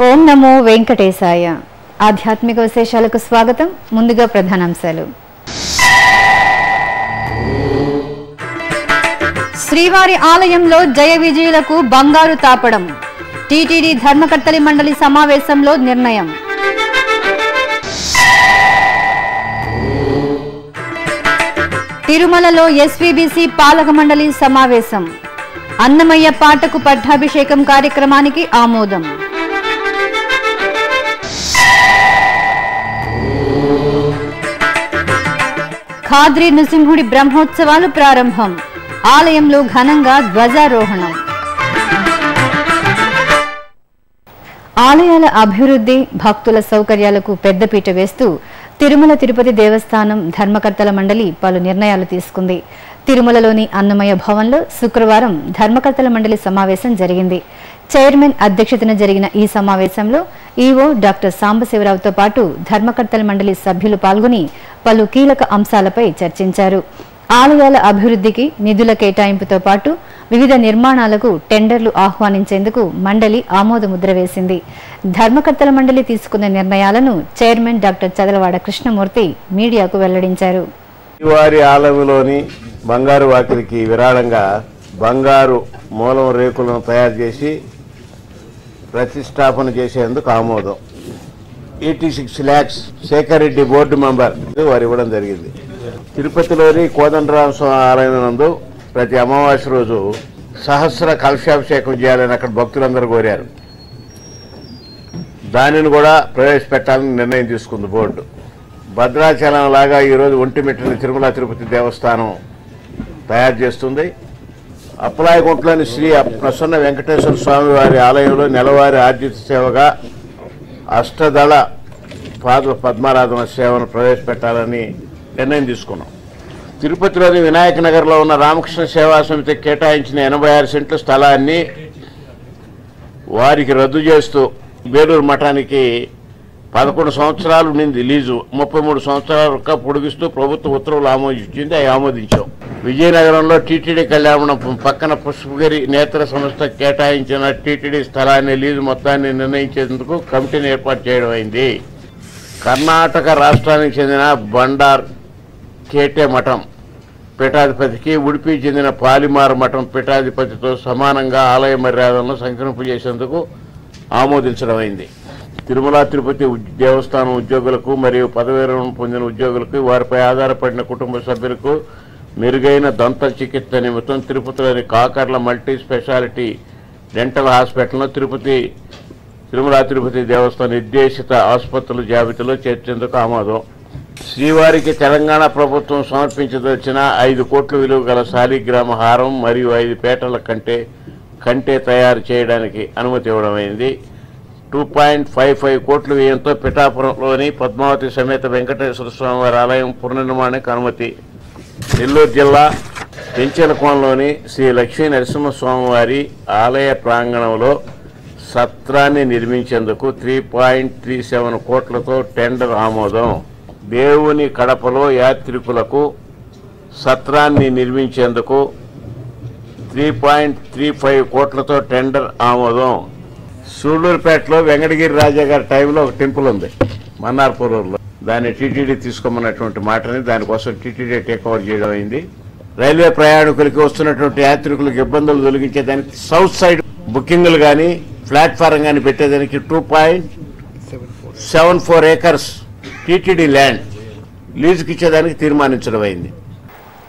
ఓం నమో వెంకటేశాయ. ఆధ్యాత్మిక విశేషాలకు స్వాగతం. ముందుగా ప్రధానాంశాలు. శ్రీవారి ఆలయంలో జయ విజయులకు బంగారు తాపడం. టీటీడీ ధర్మకర్తలి మండలి సమావేశంలో నిర్ణయం. తిరుమలలో ఎస్వీబీసీ పాలక మండలి సమావేశం. అన్నమయ్య పాటకు పట్టాభిషేకం కార్యక్రమానికి ఆమోదం. ఖాద్రి నృసింహుడి బ్రహ్మోత్సవాలు ప్రారంభం. ఆలయంలో ఘనంగా ధ్వజారోహణం. ఆలయాల అభివృద్ధి, భక్తుల సౌకర్యాలకు పెద్దపీట వేస్తూ తిరుమల తిరుపతి దేవస్థానం ధర్మకర్తల మండలి పలు నిర్ణయాలు తీసుకుంది. తిరుమలలోని అన్నమయ్య భవన్లో శుక్రవారం ధర్మకర్తల మండలి సమావేశం జరిగింది. చైర్మన్ అధ్యక్షతన జరిగిన ఈ సమావేశంలో ఈవో డాక్టర్ సాంబశివరావుతో పాటు ధర్మకర్తల మండలి సభ్యులు పాల్గొని పలు కీలక అంశాలపై చర్చించారు. ఆలయాల అభివృద్ధికి నిధుల కేటాయింపుతో పాటు వివిధ నిర్మాణాలకు టెండర్లు ఆహ్వానించేందుకు మండలి ఆమోదముద్ర వేసింది. ధర్మకర్తల మండలి తీసుకున్న నిర్ణయాలను చైర్మన్ డాక్టర్ చదలవాడ కృష్ణమూర్తి మీడియాకు వెల్లడించారు. శ్రీవారి ఆలయంలోని బంగారు వాకిలికి విరాళంగా బంగారు మూలం రేకులను తయారు చేసి ప్రతిష్టాపన చేసేందుకు ఆమోదం. 86 lakhs Shekhar Reddy board member వారు ఇవ్వడం జరిగింది. తిరుపతిలోని కోదండరామ స్వామి ఆలయం నందు ప్రతి అమావాస్య రోజు సహస్ర కలశాభిషేకం చేయాలని అక్కడ భక్తులందరూ కోరారు. దానిని కూడా ప్రవేశపెట్టాలని నిర్ణయం తీసుకుంది బోర్డు. భద్రాచలం లాగా ఈరోజు ఒంటిమిట్టని తిరుమల తిరుపతి దేవస్థానం తయారు చేస్తుంది. అప్పలాయగుంటలోని శ్రీ ప్రసన్న వెంకటేశ్వర స్వామి వారి ఆలయంలో నెలవారీ ఆర్జిత సేవగా అష్టదళ పాద పద్మారాధన సేవను ప్రవేశపెట్టాలని నిర్ణయం తీసుకున్నాం. తిరుపతిలోని వినాయక నగర్లో ఉన్న రామకృష్ణ సేవా సమితి కేటాయించిన 86 సెంట్ల స్థలాన్ని వారికి రద్దు చేస్తూ బేలూరు మఠానికి 11 సంవత్సరాలు నింది లీజు 33 సంవత్సరాలుగా పొడిగిస్తూ ప్రభుత్వ ఉత్తర్వులు ఆమోదించింది. అవి ఆమోదించాం. విజయనగరంలో టీటీడీ కళ్యాణం పక్కన పుష్పగిరి నేత్ర సంస్థ కేటాయించిన టీటీడీ స్థలాన్ని లీజు మొత్తాన్ని నిర్ణయించేందుకు కమిటీని ఏర్పాటు చేయడం అయింది. కర్ణాటక రాష్ట్రానికి చెందిన బండార్ కేటే మఠం పీఠాధిపతికి ఉడిపి చెందిన పాలిమార్ మఠం పీఠాధిపతితో సమానంగా ఆలయ మర్యాదలను సంకలింపజేసేందుకు ఆమోదించడం అయింది. తిరుమల తిరుపతి దేవస్థానం ఉద్యోగులకు మరియు పదవీ విరమణ పొందిన ఉద్యోగులకు వారిపై ఆధారపడిన కుటుంబ సభ్యులకు మెరుగైన దంత చికిత్స నిమిత్తం తిరుపతిలోని కాకర్ల మల్టీ స్పెషాలిటీ డెంటల్ హాస్పిటల్ను తిరుమల తిరుపతి దేవస్థానం నిర్దేశిత ఆసుపత్రుల జాబితాలో చేర్చేందుకు ఆమోదం. శ్రీవారికి తెలంగాణ ప్రభుత్వం సమర్పించదొచ్చిన 5 కోట్ల విలువ గల శాలిగ్రామ హారం మరియు 5 పేటల కంటే తయారు చేయడానికి అనుమతి ఇవ్వడమైంది. 2.55 కోట్ల వ్యయంతో పిఠాపురంలోని పద్మావతి సమేత వెంకటేశ్వర స్వామి వారి ఆలయం పునర్నిర్మాణానికి అనుమతి. నెల్లూరు జిల్లా పెంచెలకోనలోని శ్రీ లక్ష్మీ నరసింహస్వామి వారి ఆలయ ప్రాంగణంలో సత్రాన్ని నిర్మించేందుకు 3.37 కోట్లతో టెండర్ ఆమోదం. దేవుని కడపలో యాత్రికులకు సత్రాన్ని నిర్మించేందుకు 3.35 కోట్లతో టెండర్ ఆమోదం. సూళ్లూరుపేటలో వెంకటగిరి రాజా గారి టైంలో ఒక టెంపుల్ ఉంది మన్నార్పూర్లో. దాన్ని టీటీడీ తీసుకోమన్నటువంటి మాటని దానికోసం టీటీడీ టేక్ ఓవర్ చేయడం అయింది. రైల్వే ప్రయాణికులకి వస్తున్నటువంటి యాత్రికులకు ఇబ్బందులు తొలగించేదానికి సౌత్ సైడ్ బుకింగ్లు కానీ ప్లాట్ఫారం కానీ పెట్టేదానికి 2.74 ఏకర్స్ టీటీడీ ల్యాండ్ లీజుకి ఇచ్చేదానికి తీర్మానించడం అయింది.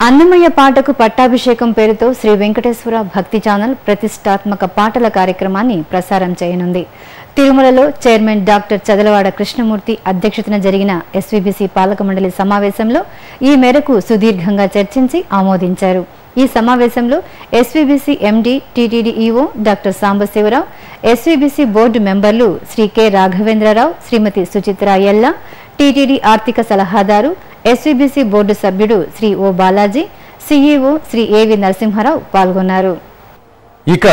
అన్నమయ్య పాటకు పట్టాభిషేకం పేరుతో శ్రీ వెంకటేశ్వర భక్తి ఛానల్ ప్రతిష్టాత్మక పాటల కార్యక్రమాన్ని ప్రసారం చేయనుంది. తిరుమలలో చైర్మన్ డాక్టర్ చదలవాడ కృష్ణమూర్తి అధ్యక్షతన జరిగిన ఎస్వీబీసీ పాలక మండలి సమావేశంలో ఈ మేరకు సుదీర్ఘంగా చర్చించి ఆమోదించారు. ఈ సమావేశంలో SVBC MD TTD EO doctor Sambasivarao, SVBC board మెంబర్లు శ్రీ కె రాఘవేంద్రరావు, శ్రీమతి సుచిత్ర ఎల్లా, టీటీడీ ఆర్థిక సలహాదారు ఎస్వీబీసీ బోర్డు సభ్యుడు శ్రీ ఓ బాలాజీ, సీఈఓ శ్రీ ఏవి నరసింహారావు పాల్గొన్నారు. ఇక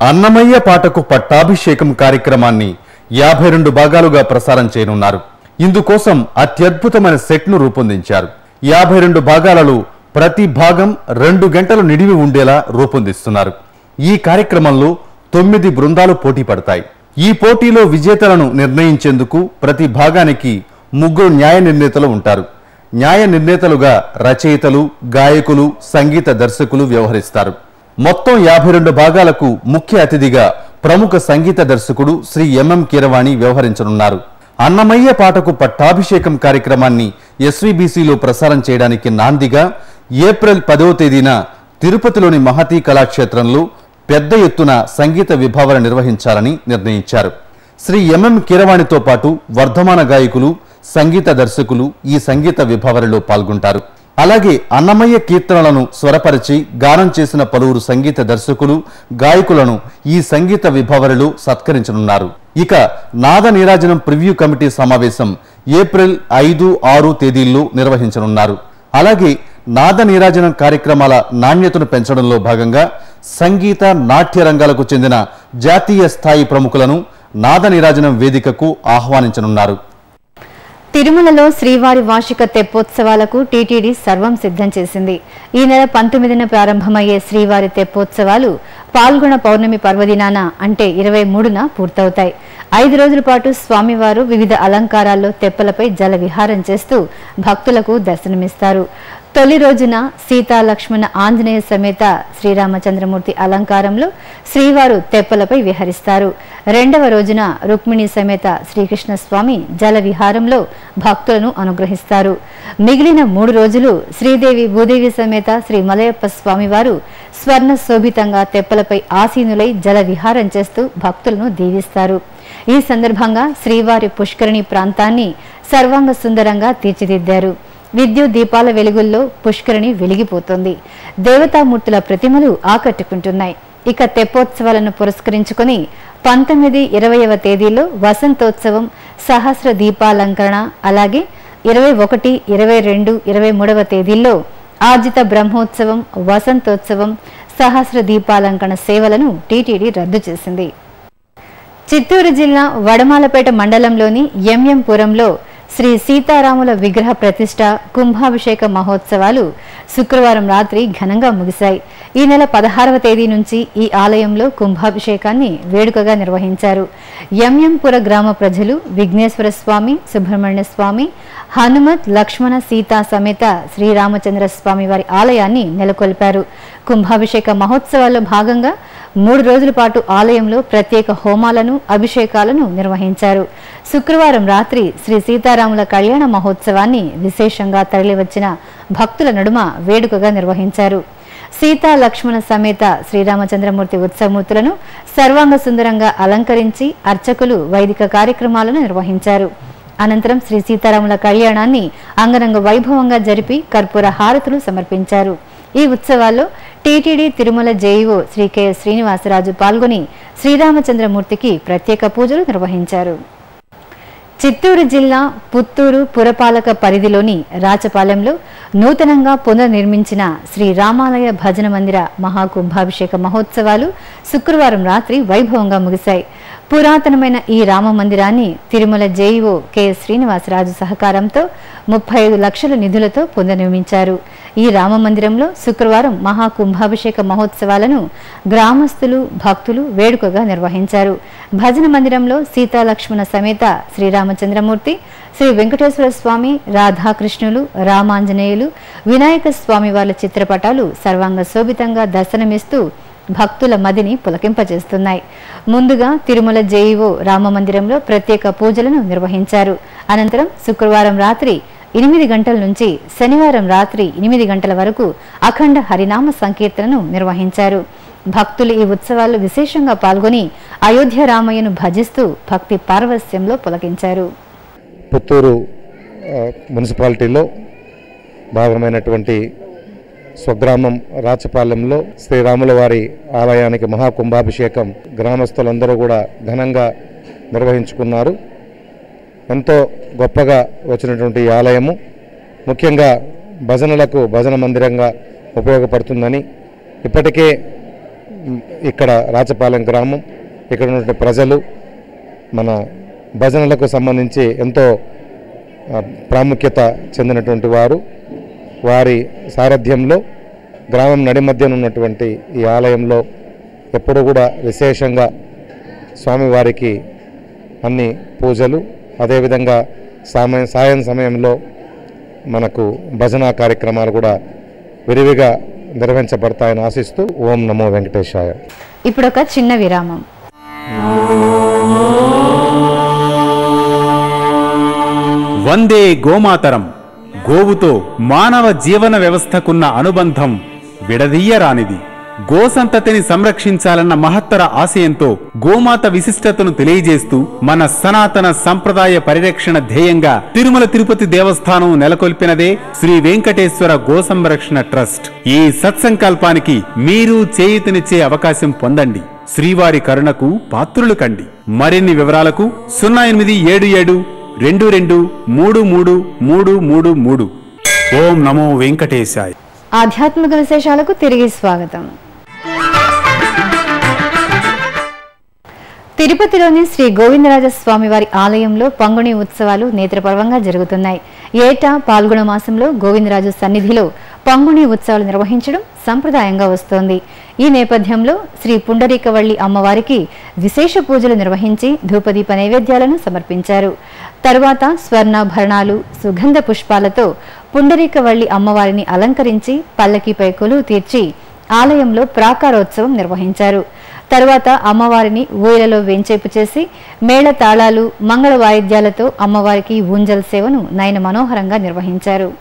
అన్నమయ్య పాటకు పట్టాభిషేకం కార్యక్రమాన్ని 52 భాగాలుగా ప్రసారం చేయనున్నారు. ఇందుకోసం అత్యద్భుతమైన సెట్ను రూపొందించారు. 52 భాగాలలో ప్రతి భాగం 2 గంటలు నిడివి ఉండేలా రూపొందిస్తున్నారు. ఈ కార్యక్రమంలో 9 బృందాలు పోటీ పడతాయి. ఈ పోటీలో విజేతలను నిర్ణయించేందుకు ప్రతి భాగానికి 3 న్యాయ నిర్ణేతలు ఉంటారు. న్యాయ నిర్ణేతలుగా రచయితలు, గాయకులు, సంగీత దర్శకులు వ్యవహరిస్తారు. మొత్తం 52 భాగాలకు ముఖ్య అతిథిగా ప్రముఖ సంగీత దర్శకుడు శ్రీ ఎంఎం కీరవాణి వ్యవహరించనున్నారు. అన్నమయ్య పాటకు పట్టాభిషేకం కార్యక్రమాన్ని ఎస్వీబీసీలో ప్రసారం చేయడానికి నాందిగా ఏప్రిల్ 10వ తేదీన తిరుపతిలోని మహతీ కళాక్షేత్రంలో పెద్ద ఎత్తున సంగీత విభావన నిర్వహించాలని నిర్ణయించారు. శ్రీ ఎంఎం కీరవాణితో పాటు వర్ధమాన గాయకులు, సంగీత దర్శకులు ఈ సంగీత విభావనలో పాల్గొంటారు. అలాగే అన్నమయ్య కీర్తనలను స్వరపరిచి గానం చేసిన పలువురు సంగీత దర్శకులు, గాయకులను ఈ సంగీత విభావనలో సత్కరించనున్నారు. ఇక నాద నీరాజనం ప్రివ్యూ కమిటీ సమావేశం ఏప్రిల్ 5, 6 తేదీల్లో నిర్వహించనున్నారు. అలాగే నాద నీరాజనం కార్యక్రమాల నాణ్యతను పెంచడంలో భాగంగా సంగీత, నాట్య రంగాలకు చెందిన జాతీయ స్థాయి ప్రముఖులను నాద నీరాజనం వేదికకు ఆహ్వానించనున్నారు. తిరుమలలో శ్రీవారి వార్షిక తెప్పోత్సవాలకు టీటీడీ సర్వం సిద్ధం చేసింది. ఈ నెల 19న ప్రారంభమయ్యే శ్రీవారి తెప్పోత్సవాలు పాల్గొన పౌర్ణమి పర్వదినాన అంటే 23న పూర్తవుతాయి. 5 రోజుల పాటు స్వామివారు వివిధ అలంకారాల్లో తెప్పలపై జల విహారం చేస్తూ భక్తులకు దర్శనమిస్తారు. తొలి రోజున సీతా లక్ష్మణ ఆంజనేయ సమేత శ్రీరామచంద్రమూర్తి అలంకారంలో శ్రీవారు తెప్పలపై విహరిస్తారు. రెండవ రోజున రుక్మిణి సమేత శ్రీకృష్ణ స్వామి జల విహారంలో భక్తులను అనుగ్రహిస్తారు. మిగిలిన 3 రోజులు శ్రీదేవి భూదేవి సమేత శ్రీ మలయప్ప స్వామివారు స్వర్ణ శోభితంగా తెప్పలపై ఆసీనులై జల విహారం చేస్తూ భక్తులను దీవిస్తారు. ఈ సందర్భంగా శ్రీవారి పుష్కరిణి ప్రాంతాన్ని సర్వాంగ సుందరంగా తీర్చిదిద్దారు. విద్యుత్ దీపాల వెలుగుల్లో పుష్కరిణి వెలిగిపోతుంది. దేవతామూర్తుల ప్రతిమలు ఆకట్టుకుంటున్నాయి. ఇక తెప్పోత్సవాలను పురస్కరించుకుని 19, 20వ తేదీలో వసంతోత్సవం, సహస్ర దీపాలంకరణ, అలాగే 21, 22, 23వ తేదీల్లో ఆర్జిత బ్రహ్మోత్సవం, వసంతోత్సవం, సహస్ర దీపాలంకరణ సేవలను టీటీడీ రద్దు చేసింది. చిత్తూరు జిల్లా వడమాలపేట మండలంలోని ఎంఎంపురంలో శ్రీ సీతారాముల విగ్రహ ప్రతిష్ఠ, కుంభాభిషేక మహోత్సవాలు శుక్రవారం రాత్రి ఘనంగా ముగిశాయి. ఈ నెల 16వ తేదీ నుంచి ఈ ఆలయంలో కుంభాభిషేకాన్ని వేడుకగా నిర్వహించారు. ఎంఎంపుర గ్రామ ప్రజలు విఘ్నేశ్వర స్వామి, సుబ్రహ్మణ్య స్వామి, హనుమత్, లక్ష్మణ, సీతా సమేత శ్రీరామచంద్ర స్వామి వారి ఆలయాన్ని నెలకొల్పారు. కుంభాభిషేక మహోత్సవాల్లో భాగంగా 3 రోజుల పాటు ఆలయంలో ప్రత్యేక హోమాలను, అభిషేకాలను నిర్వహించారు. శుక్రవారం రాత్రి శ్రీ సీతారాముల కళ్యాణ మహోత్సవాన్ని విశేషంగా తరలివచ్చిన భక్తుల నడుమ వేడుకగా నిర్వహించారు. సీతా లక్ష్మణ సమేత శ్రీరామచంద్రమూర్తి ఉత్సవమూర్తులను సర్వాంగ సుందరంగా అలంకరించి అర్చకులు వైదిక కార్యక్రమాలను నిర్వహించారు. అనంతరం శ్రీ సీతారాముల కళ్యాణాన్ని అంగరంగ వైభవంగా జరిపి కర్పూర హారతులు సమర్పించారు. ఈ ఉత్సవాల్లో TTD Tirumala JEO Shri K Srinivasaraju పాల్గొని శ్రీరామచంద్రమూర్తికి ప్రత్యేక పూజలు నిర్వహించారు. చిత్తూరు జిల్లా పుత్తూరు పురపాలక పరిధిలోని రాచపాలెంలో నూతనంగా పునర్నిర్మించిన శ్రీ రామాలయ భజన మందిర మహాకుంభాభిషేక మహోత్సవాలు శుక్రవారం రాత్రి వైభవంగా ముగిశాయి. పురాతనమైన ఈ రామ మందిరాన్ని తిరుమల జేఈఓ కె శ్రీనివాసరాజు సహకారంతో 35 లక్షల నిధులతో పునర్నిర్మించారు. ఈ రామ మందిరంలో శుక్రవారం మహాకుంభాభిషేక మహోత్సవాలను గ్రామస్తులు, భక్తులు వేడుకగా నిర్వహించారు. భజన మందిరంలో సీతాలక్ష్మణ సమేత శ్రీరామచంద్రమూర్తి, శ్రీ వెంకటేశ్వర స్వామి, రాధాకృష్ణులు, రామాంజనేయులు, వినాయక స్వామి వారి చిత్రపటాలు సర్వాంగ శోభితంగా దర్శనమిస్తూ భక్తుల మదిని పులకింపజేస్తున్నాయి. ముందుగా తిరుమల జేఈఓ రామమందిరంలో ప్రత్యేక పూజలను నిర్వహించారు. అనంతరం శుక్రవారం రాత్రి 8 గంటల నుంచి శనివారం రాత్రి 8 గంటల వరకు అఖండ హరినామ సంకీర్తనను నిర్వహించారు. భక్తులు ఈ ఉత్సవాల్లో విశేషంగా పాల్గొని అయోధ్య రామయ్యను భజిస్తూ భక్తి పారవస్యంలో పులకించారు. పుత్తూరు మున్సిపాలిటీలో భాగమైనటువంటి స్వగ్రామం రాచపాలెంలో శ్రీరాముల వారి ఆలయానికి మహాకుంభాభిషేకం గ్రామస్తులందరూ కూడా ఘనంగా నిర్వహించుకున్నారు. ఎంతో గొప్పగా వచ్చినటువంటి ఈ ఆలయము ముఖ్యంగా భజనలకు భజన మందిరంగా ఉపయోగపడుతుందని ఇప్పటికే ఇక్కడ రాచపాలెం గ్రామం ఇక్కడ ఉన్నటువంటి ప్రజలు మన భజనలకు సంబంధించి ఎంతో ప్రాముఖ్యత చెందినటువంటి వారి సారథ్యంలో గ్రామం నడిమధ్యన ఉన్నటువంటి ఈ ఆలయంలో ఎప్పుడూ కూడా విశేషంగా స్వామివారికి అన్ని పూజలు అదేవిధంగా సాయం సమయంలో మనకు భజన కార్యక్రమాలు కూడా విరివిగా నిర్వహించబడతాయని ఆశిస్తూ ఓం నమో వెంకటేశాయ. ఇప్పుడు ఒక చిన్న విరామం. వందే గోమాతరం. గోవుతో మానవ జీవన వ్యవస్థకున్న అనుబంధం విడదీయరానిది. గోసంతతిని సంరక్షించాలన్న మహత్తర ఆశయంతో గోమాత విశిష్టతను తెలియజేస్తూ మన సనాతన సంప్రదాయ పరిరక్షణ ధ్యేయంగా తిరుమల తిరుపతి దేవస్థానం నెలకొల్పినదే శ్రీ వెంకటేశ్వర గో సంరక్షణ ట్రస్ట్. ఈ సత్సంకల్పానికి మీరు చేయూతనిచ్చే అవకాశం పొందండి. శ్రీవారి కరుణకు పాత్రులు కండి. మరిన్ని వివరాలకు 087722333333. ఓం నమో వెంకటేశాయ. ఆధ్యాత్మిక విశేషాలకు తిరిగి స్వాగతం. తిరుపతిలోని శ్రీ గోవిందరాజస్వామి వారి ఆలయంలో పంగుణి ఉత్సవాలు నేత్రపర్వంగా జరుగుతున్నాయి. ఏటా పాల్గొన మాసంలో గోవిందరాజు సన్నిధిలో పంగుణి ఉత్సవాలు నిర్వహించడం సంప్రదాయంగా వస్తోంది. ఈ నేపథ్యంలో శ్రీ పుండరీకవల్లి అమ్మవారికి విశేష పూజలు నిర్వహించి ధూపదీప నైవేద్యాలను సమర్పించారు. తరువాత స్వర్ణాభరణాలు సుగంధ పుష్పాలతో పుండరీకవల్లి అమ్మవారిని అలంకరించి పల్లకీపై కొలువు తీర్చి ఆలయంలో ప్రాకారోత్సవం నిర్వహించారు. తరువాత అమ్మవారిని ఊయలలో వెంచేపు చేసి మేళ తాళాలు మంగళ వాయిద్యాలతో అమ్మవారికి ఊంజల్ సేవను నయన మనోహరంగా నిర్వహించారు.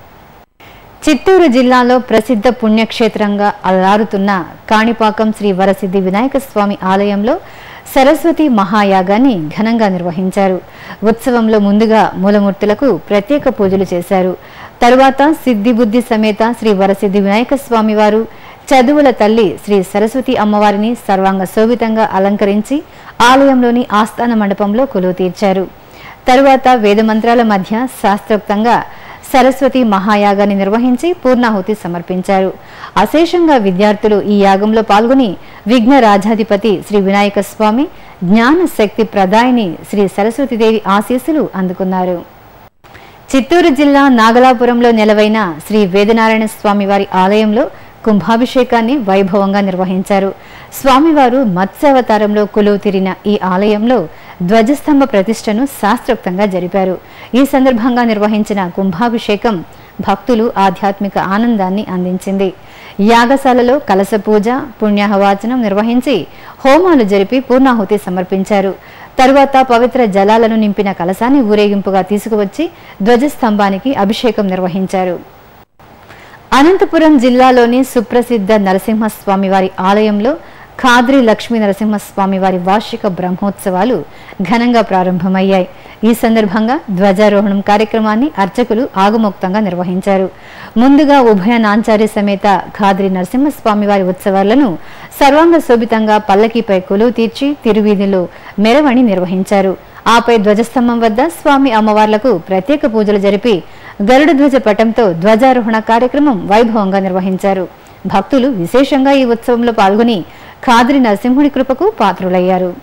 చిత్తూరు జిల్లాలో ప్రసిద్ధ పుణ్యక్షేత్రంగా అలరారుతున్న కాణిపాకం శ్రీ వరసిద్ధి వినాయక స్వామి ఆలయంలో సరస్వతి మహాయాగాన్ని ఘనంగా నిర్వహించారు. ఉత్సవంలో ముందుగా మూలమూర్తులకు ప్రత్యేక పూజలు చేశారు. తరువాత సిద్ధిబుద్ధి సమేత శ్రీ వరసిద్ధి వినాయక స్వామి వారు చదువుల తల్లి శ్రీ సరస్వతి అమ్మవారిని సర్వాంగ శోభితంగా అలంకరించి ఆలయంలోని ఆస్థాన మండపంలో కొలువు తీర్చారు. తరువాత వేదమంత్రాల మధ్య శాస్త్రోక్తంగా సరస్వతి మహాయాగాన్ని నిర్వహించి పూర్ణాహుతి సమర్పించారు. అశేషంగా విద్యార్థులు ఈ యాగంలో పాల్గొని విఘ్న రాజాధిపతి శ్రీ వినాయక స్వామి, జ్ఞాన శక్తి ప్రదాయిని శ్రీ సరస్వతీదేవి ఆశీస్సులు అందుకున్నారు. చిత్తూరు జిల్లా నాగలాపురంలో నెలవైన శ్రీ వేదనారాయణ స్వామి వారి ఆలయంలో కుంభాభిషేకాన్ని వైభవంగా నిర్వహించారు. స్వామివారు మత్స్యావతారంలో కొలువు తీరిన ఈ ఆలయంలో ధ్వజస్తంభ ప్రతిష్టను శాస్త్రోక్తంగా జరిపారు. ఈ సందర్భంగా నిర్వహించిన కుంభాభిషేకం భక్తులు ఆధ్యాత్మిక ఆనందాన్ని అందించింది. యాగశాలలో కలశ పూజ, పుణ్యాహవాచనం నిర్వహించి హోమాలు జరిపి పూర్ణాహుతి సమర్పించారు. తరువాత పవిత్ర జలాలను నింపిన కలశాన్ని ఊరేగింపుగా తీసుకువచ్చి ధ్వజస్తంభానికి అభిషేకం నిర్వహించారు. అనంతపురం జిల్లాలోని సుప్రసిద్ధ నరసింహస్వామి వారి ఆలయంలో ఖాద్రి లక్ష్మీ నరసింహస్వామి వారి వార్షిక బ్రహ్మోత్సవాలు ఘనంగా ప్రారంభమయ్యాయి. ఈ సందర్భంగా ధ్వజారోహణం కార్యక్రమాన్ని అర్చకులు ఆగమోక్తంగా నిర్వహించారు. ముందుగా ఉభయ నాంచారి సమేత ఖాద్రి నరసింహస్వామి వారి ఉత్సవాలను సర్వాంగ శోభితంగా పల్లకీపై కొలువు తీర్చి తిరువీధిలో మెరవణి నిర్వహించారు. ఆపై ధ్వజస్తంభం వద్ద స్వామి అమ్మవార్లకు ప్రత్యేక పూజలు జరిపి గరుడ ధ్వజ పటంతో ధ్వజారోహణ కార్యక్రమం వైభవంగా నిర్వహించారు. భక్తులు విశేషంగా ఈ ఉత్సవంలో పాల్గొని ఖాద్రి నరసింహుడి కృపకు పాత్రులయ్యారు.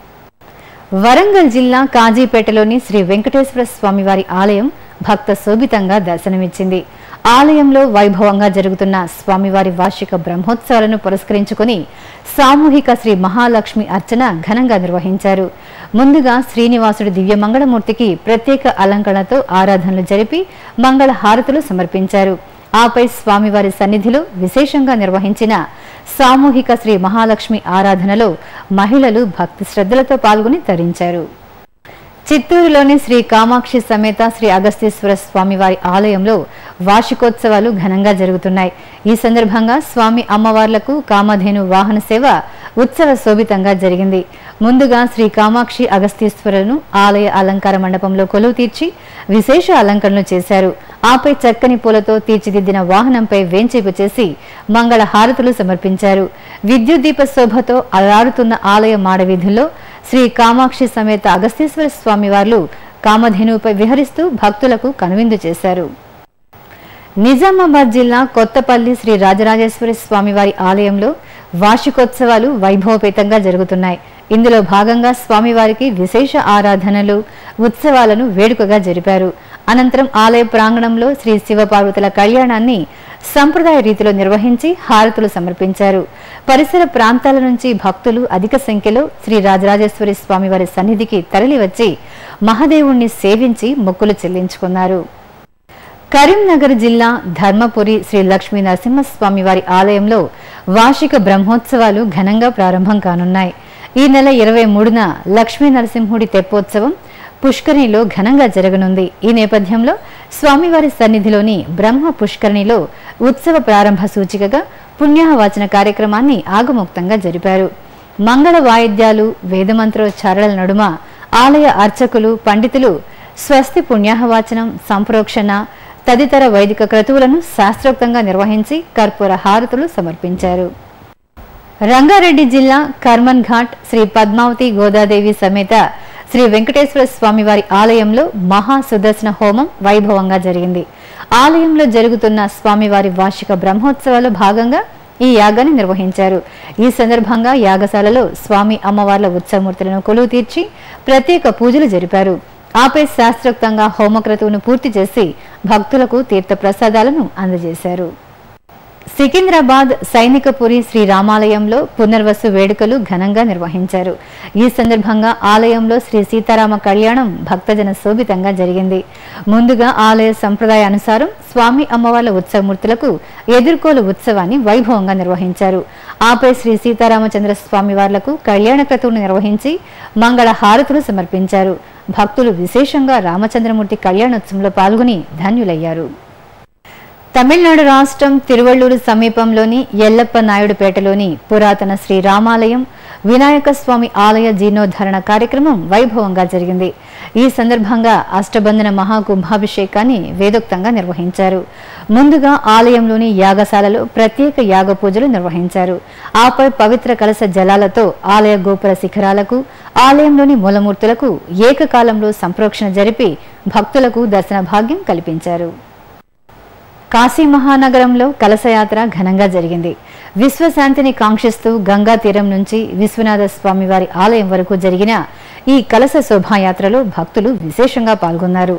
వరంగల్ జిల్లా కాజీపేటలోని శ్రీ వెంకటేశ్వర స్వామి వారి ఆలయం భక్త శోభితంగా దర్శనమిచ్చింది. ఆలయంలో వైభవంగా జరుగుతున్న స్వామివారి వార్షిక బ్రహ్మోత్సవాలను పురస్కరించుకుని సామూహిక శ్రీ మహాలక్ష్మి అర్చన ఘనంగా నిర్వహించారు. ముందుగా శ్రీనివాసుడి దివ్యమంగళమూర్తికి ప్రత్యేక అలంకరణతో ఆరాధనలు జరిపి మంగళ హారతులు సమర్పించారు. ఆపై స్వామివారి సన్నిధిలో విశేషంగా నిర్వహించిన సామూహిక శ్రీ మహాలక్ష్మి ఆరాధనలో మహిళలు భక్తి శ్రద్ధలతో పాల్గొని తరించారు. చిత్తూరులోని శ్రీ కామాక్షి సమేత శ్రీ అగస్తీశ్వర స్వామి వారి ఆలయంలో వార్షికోత్సవాలు ఘనంగా జరుగుతున్నాయి. ఈ సందర్భంగా స్వామి అమ్మవార్లకు కామధేను వాహన సేవ ఉత్సవ శోభితంగా జరిగింది. ముందుగా శ్రీ కామాక్షి అగస్తీశ్వరులను ఆలయ అలంకార మండపంలో కొలువు తీర్చి విశేష అలంకరణలు చేశారు. ఆపై చక్కని పూలతో తీర్చిదిద్దిన వాహనంపై వేంచేపు చేసి మంగళ హారతులు సమర్పించారు. విద్యుత్ దీప శోభతో అలరారుతున్న ఆలయ మాడవీధుల్లో శ్రీ కామాక్షి సమేత అగస్తీశ్వర స్వామి వార్లు కామధేనుపై విహరిస్తూ భక్తులకు కనువిందు చేశారు. నిజామాబాద్ జిల్లా కొత్తపల్లి శ్రీ రాజరాజేశ్వరి స్వామివారి ఆలయంలో వార్షికోత్సవాలు వైభవపేతంగా జరుగుతున్నాయి. ఇందులో భాగంగా స్వామివారికి విశేష ఆరాధనలు, ఉత్సవాలను వేడుకగా జరిపారు. అనంతరం ఆలయ ప్రాంగణంలో శ్రీ శివపార్వతుల కళ్యాణాన్ని సంప్రదాయ రీతిలో నిర్వహించి హారతులు సమర్పించారు. పరిసర ప్రాంతాల నుంచి భక్తులు అధిక సంఖ్యలో శ్రీ రాజరాజేశ్వరి స్వామివారి సన్నిధికి తరలివచ్చి మహాదేవుణ్ణి సేవించి మొక్కులు చెల్లించుకున్నారు. కరీంనగర్ జిల్లా ధర్మపురి శ్రీ లక్ష్మీ నరసింహస్వామి వారి ఆలయంలో వార్షిక బ్రహ్మోత్సవాలు ఘనంగా ప్రారంభం కానున్నాయి. ఈ నెల 23న లక్ష్మీ నరసింహుడి తెప్పోత్సవం పుష్కరిణిలో ఘనంగా జరగనుంది. ఈ నేపథ్యంలో స్వామివారి సన్నిధిలోని బ్రహ్మ పుష్కరిణిలో ఉత్సవ ప్రారంభ సూచికగా పుణ్యాహవాచన కార్యక్రమాన్ని ఆగమోక్తంగా జరిపారు. మంగళ వాయిద్యాలు, వేదమంత్రోచ్చారణల నడుమ ఆలయ అర్చకులు, పండితులు స్వస్తి పుణ్యాహవాచనం, సంప్రోక్షణ తదితర వైదిక క్రతువులను శాస్త్రోక్తంగా నిర్వహించి కర్పూర హారతులు సమర్పించారు. రంగారెడ్డి జిల్లా కర్మన్ ఘాట్ శ్రీ పద్మావతి గోదాదేవి సమేత శ్రీ వెంకటేశ్వర స్వామివారి ఆలయంలో మహా సుదర్శన హోమం వైభవంగా జరిగింది. ఆలయంలో జరుగుతున్న స్వామివారి వార్షిక బ్రహ్మోత్సవాల్లో భాగంగా ఈ యాగాన్ని నిర్వహించారు. ఈ సందర్భంగా యాగశాలలో స్వామి అమ్మవార్ల ఉత్సవమూర్తులను కొలువు తీర్చి ప్రత్యేక పూజలు జరిపారు. ఆపై శాస్త్రోక్తంగా హోమక్రతువును పూర్తి చేసి భక్తులకు తీర్థ ప్రసాదాలను అందజేశారు. సికింద్రాబాద్ సైనికపురి శ్రీ రామాలయంలో పునర్వసు వేడుకలు ఘనంగా నిర్వహించారు. ఈ సందర్భంగా ఆలయంలో శ్రీ సీతారామ కళ్యాణం భక్తజన శోభితంగా జరిగింది. ముందుగా ఆలయ సంప్రదాయ అనుసారం స్వామి అమ్మవార్ల ఉత్సవమూర్తులకు ఎదుర్కోలు ఉత్సవాన్ని వైభవంగా నిర్వహించారు. ఆపై శ్రీ సీతారామచంద్ర స్వామి వార్లకు కళ్యాణ క్రతువును నిర్వహించి మంగళ హారతులు సమర్పించారు. భక్తులు విశేషంగా రామచంద్రమూర్తి కళ్యాణోత్సవంలో పాల్గొని ధన్యులయ్యారు. తమిళనాడు రాష్ట్రం తిరువళ్లూరు సమీపంలోని ఎల్లప్ప నాయుడుపేటలోని పురాతన శ్రీ రామాలయం వినాయక స్వామి ఆలయ జీర్ణోద్ధరణ కార్యక్రమం వైభవంగా జరిగింది. ఈ సందర్భంగా అష్టబంధన మహాకుంభాభిషేకాన్ని వేదోక్తంగా నిర్వహించారు. ముందుగా ఆలయంలోని యాగశాలలో ప్రత్యేక యాగ పూజలు నిర్వహించారు. ఆపై పవిత్ర కలశ జలాలతో ఆలయ గోపుర శిఖరాలకు, ఆలయంలోని మూలమూర్తులకు ఏకకాలంలో సంప్రోక్షణ జరిపి భక్తులకు దర్శన భాగ్యం కల్పించారు. కాశీ మహానగరంలో కలశయాత్ర ఘనంగా జరిగింది. విశ్వశాంతిని కాంక్షిస్తూ గంగా తీరం నుంచి విశ్వనాథ స్వామివారి ఆలయం వరకు జరిగిన ఈ కలశ శోభాయాత్రలో భక్తులు విశేషంగా పాల్గొన్నారు.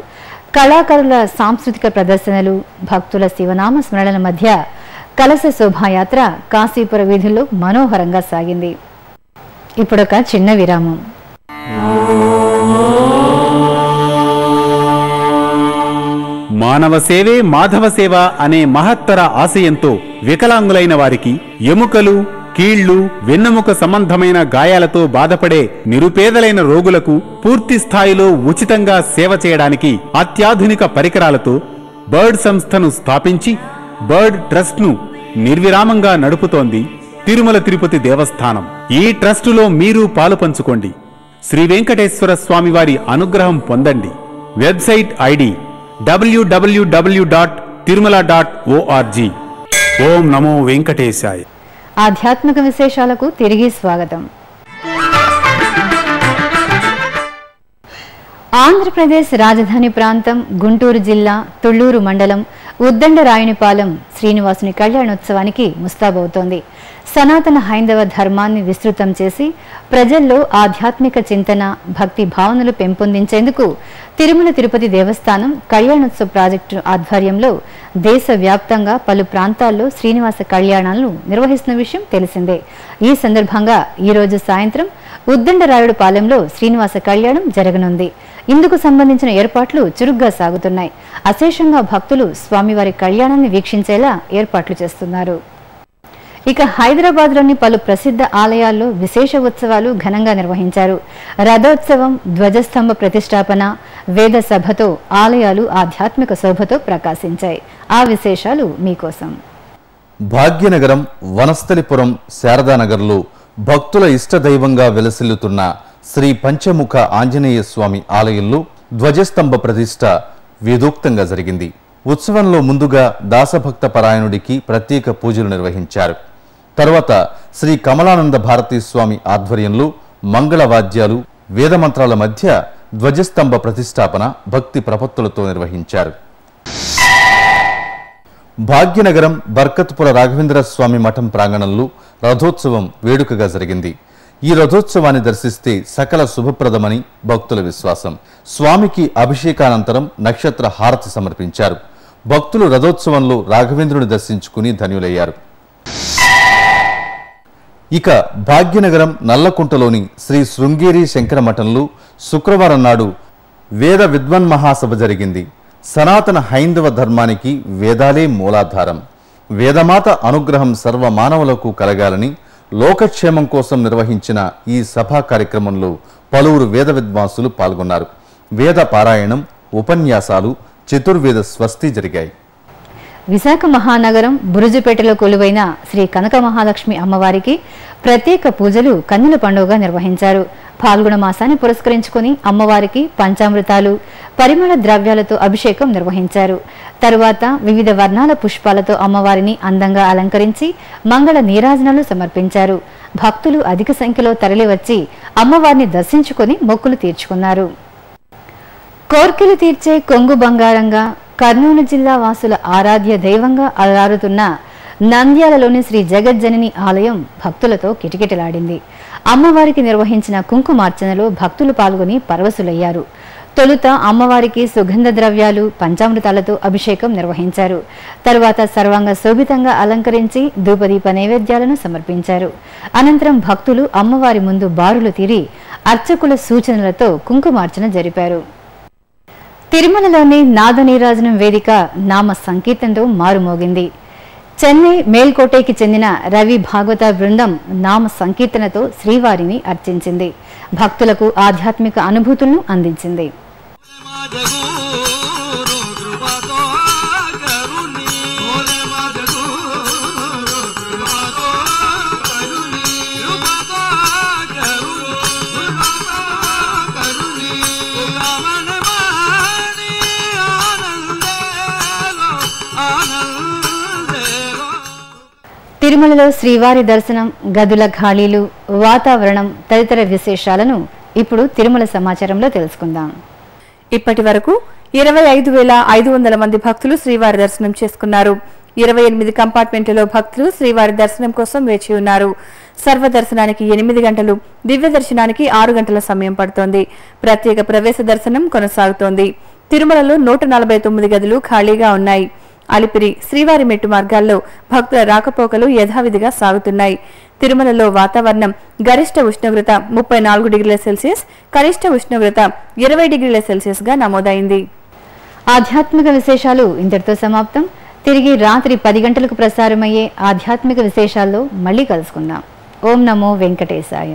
కళాకారుల సాంస్కృతిక ప్రదర్శనలు, భక్తుల శివనామ స్మరణల మధ్య కలశ శోభాయాత్ర కాశీపుర వీధుల్లో మనోహరంగా సాగింది. ఇప్పుడొక చిన్న విరామం. మానవ సేవే మాధవ సేవ అనే మహత్తర ఆశయంతో వికలాంగులైన వారికి ఎముకలు, కీళ్లు, వెన్నెముక సంబంధమైన గాయాలతో బాధపడే నిరుపేదలైన రోగులకు పూర్తి స్థాయిలో ఉచితంగా సేవ చేయడానికి అత్యాధునిక పరికరాలతో బర్డ్ సంస్థను స్థాపించి బర్డ్ ట్రస్ట్ను నిర్విరామంగా నడుపుతోంది తిరుమల తిరుపతి దేవస్థానం. ఈ ట్రస్టులో మీరు పాలు పంచుకోండి. శ్రీ వెంకటేశ్వర స్వామివారి అనుగ్రహం పొందండి. Website ID www.tirumala.org. ఓం నమో వెంకటేశాయ. ఆధ్యాత్మిక విశేషాలకు తిరిగి స్వాగతం. ఆంధ్రప్రదేశ్ రాజధాని ప్రాంతం గుంటూరు జిల్లా తుళ్లూరు మండలం ఉద్దండరాయునిపాలెం శ్రీనివాసుని కళ్యాణోత్సవానికి ముస్తాబవుతోంది. సనాతన హైందవ ధర్మాన్ని విస్తృతం చేసి ప్రజల్లో ఆధ్యాత్మిక చింతన, భక్తి భావనలు పెంపొందించేందుకు తిరుమల తిరుపతి దేవస్థానం కళ్యాణోత్సవ ప్రాజెక్టు ఆధ్వర్యంలో దేశవ్యాప్తంగా పలు ప్రాంతాల్లో శ్రీనివాస కళ్యాణాలను నిర్వహిస్తున్న విషయం తెలిసిందే. ఈ సందర్భంగా ఈరోజు సాయంత్రం ఉద్దండరాయుడుపాలెంలో శ్రీనివాస కళ్యాణం జరగనుంది. ఇందుకు సంబంధించిన ఏర్పాట్లు చురుగ్గా సాగుతున్నాయి. అశేషంగా భక్తులు స్వామివారి కళ్యాణాన్ని వీక్షించేలా ఏర్పాట్లు చేస్తున్నారు. ఇక హైదరాబాద్లోని పలు ప్రసిద్ధ ఆలయాల్లో విశేష ఉత్సవాలు ఘనంగా నిర్వహించారు. రథోత్సవం, ధ్వజస్తంభ ప్రతిష్టాపన, వేద సభతో ఆలయాలు ఆధ్యాత్మిక శోభతో ప్రకాశించాయి. ఆ విశేషాలు మీకోసం. భాగ్యనగరం వనస్థలిపురం శారదానగర్లో భక్తుల ఇష్టదైవంగా వెలసిల్లుతున్న శ్రీ పంచముఖ ఆంజనేయ స్వామి ఆలయంలో ధ్వజస్తంభ ప్రతిష్ట వేదోక్తంగా జరిగింది. ఉత్సవంలో ముందుగా దాసభక్త పరాయణుడికి ప్రత్యేక పూజలు నిర్వహించారు. తర్వాత శ్రీ కమలానంద భారతీ స్వామి ఆధ్వర్యంలో మంగళవాద్యాలు, వేదమంత్రాల మధ్య ధ్వజస్తంభ ప్రతిష్టాపన భక్తి ప్రపత్తులతో నిర్వహించారు. భాగ్యనగరం బర్కత్పుర రాఘవేంద్ర స్వామి మఠం ప్రాంగణంలో రథోత్సవం వేడుకగా జరిగింది. ఈ రథోత్సవాన్ని దర్శిస్తే సకల శుభప్రదమని భక్తుల విశ్వాసం. స్వామికి అభిషేకానంతరం నక్షత్ర హారతి సమర్పించారు. భక్తులు రథోత్సవంలో రాఘవేంద్రుని దర్శించుకుని ధన్యులయ్యారు. ఇక భాగ్యనగరం నల్లకుంటలోని శ్రీ శృంగేరి శంకర మఠంలో శుక్రవారం నాడు వేద విద్వన్ మహాసభ జరిగింది. సనాతన హైందవ ధర్మానికి వేదాలే మూలాధారం. వేదమాత అనుగ్రహం సర్వ మానవులకు కలగాలని లోకక్షేమం కోసం నిర్వహించిన ఈ సభా కార్యక్రమంలో పలువురు వేద విద్వాంసులు పాల్గొన్నారు. వేద పారాయణం, ఉపన్యాసాలు, చతుర్వేద స్వస్తి జరిగాయి. విశాఖ మహానగరం బురుజుపేటలో కొలువైన శ్రీ కనక మహాలక్ష్మి అమ్మవారికి ప్రత్యేక పూజలు కన్నుల పండుగగా నిర్వహించారు. పాల్గొన మాసాన్ని పురస్కరించుకుని అమ్మవారికి పంచామృతాలు, పరిమళ ద్రవ్యాలతో అభిషేకం నిర్వహించారు. తరువాత వివిధ వర్ణాల పుష్పాలతో అమ్మవారిని అందంగా అలంకరించి మంగళ నీరాజనాలు సమర్పించారు. భక్తులు అధిక సంఖ్యలో తరలివచ్చి అమ్మవారిని దర్శించుకుని మొక్కులు తీర్చుకున్నారు. కోర్కెలు తీర్చే కొంగు బంగారంగా కర్నూలు జిల్లా వాసుల ఆరాధ్య దైవంగా అలరారుతున్న నంద్యాలలోని శ్రీ జగజ్జనని ఆలయం భక్తులతో కిటకిటలాడింది. అమ్మవారికి నిర్వహించిన కుంకుమార్చనలో భక్తులు పాల్గొని పరవశులయ్యారు. తొలుత అమ్మవారికి సుగంధ ద్రవ్యాలు, పంచామృతాలతో అభిషేకం నిర్వహించారు. తరువాత సర్వాంగ శోభితంగా అలంకరించి ధూపదీప నైవేద్యాలను సమర్పించారు. అనంతరం భక్తులు అమ్మవారి ముందు బారులు తీరి అర్చకుల సూచనలతో కుంకుమార్చన జరిపారు. తిరుమలలోని నాదనీరాజనం వేదిక నామ సంకీర్తనతో మారుమోగింది. చెన్నై మేల్కోటేకి చెందిన రవి భాగవత బృందం నామ సంకీర్తనతో శ్రీవారిని అర్చించింది. భక్తులకు ఆధ్యాత్మిక అనుభూతులను అందించింది. తిరుమలలో శ్రీవారి దర్శనం, గదుల ఖాళీలు, వాతావరణం తదితర విశేషాలను ఇప్పుడు తిరుమల సమాచారంలో తెలుసుకుందాం. ఇప్పటి వరకు 25,500 మంది భక్తులు శ్రీవారి దర్శనం చేసుకున్నారు. 28 కంపార్ట్మెంట్లలో భక్తులు శ్రీవారి దర్శనం కోసం వేచి ఉన్నారు. సర్వదర్శనానికి 8 గంటలు, దివ్య దర్శనానికి 6 గంటల సమయం పడుతోంది. ప్రత్యేక ప్రవేశ దర్శనం కొనసాగుతోంది. తిరుమలలో 149 గదులు ఖాళీగా ఉన్నాయి. అలిపిరి, శ్రీవారి మెట్టు మార్గాల్లో భక్తుల రాకపోకలు యథావిధిగా సాగుతున్నాయి. తిరుమలలో వాతావరణం గరిష్ట ఉష్ణోగ్రత 34 డిగ్రీల సెల్సియస్, కనిష్ట ఉష్ణోగ్రత 20 డిగ్రీల సెల్సియస్ గా నమోదైంది. ఆధ్యాత్మిక విశేషాలు ఇంతటితో సమాప్తం. తిరిగి రాత్రి 10 గంటలకు ప్రసారమయ్యే ఆధ్యాత్మిక విశేషాల్లో మళ్ళీ కలుసుకుందాం. ఓం నమో వెంకటేశాయ.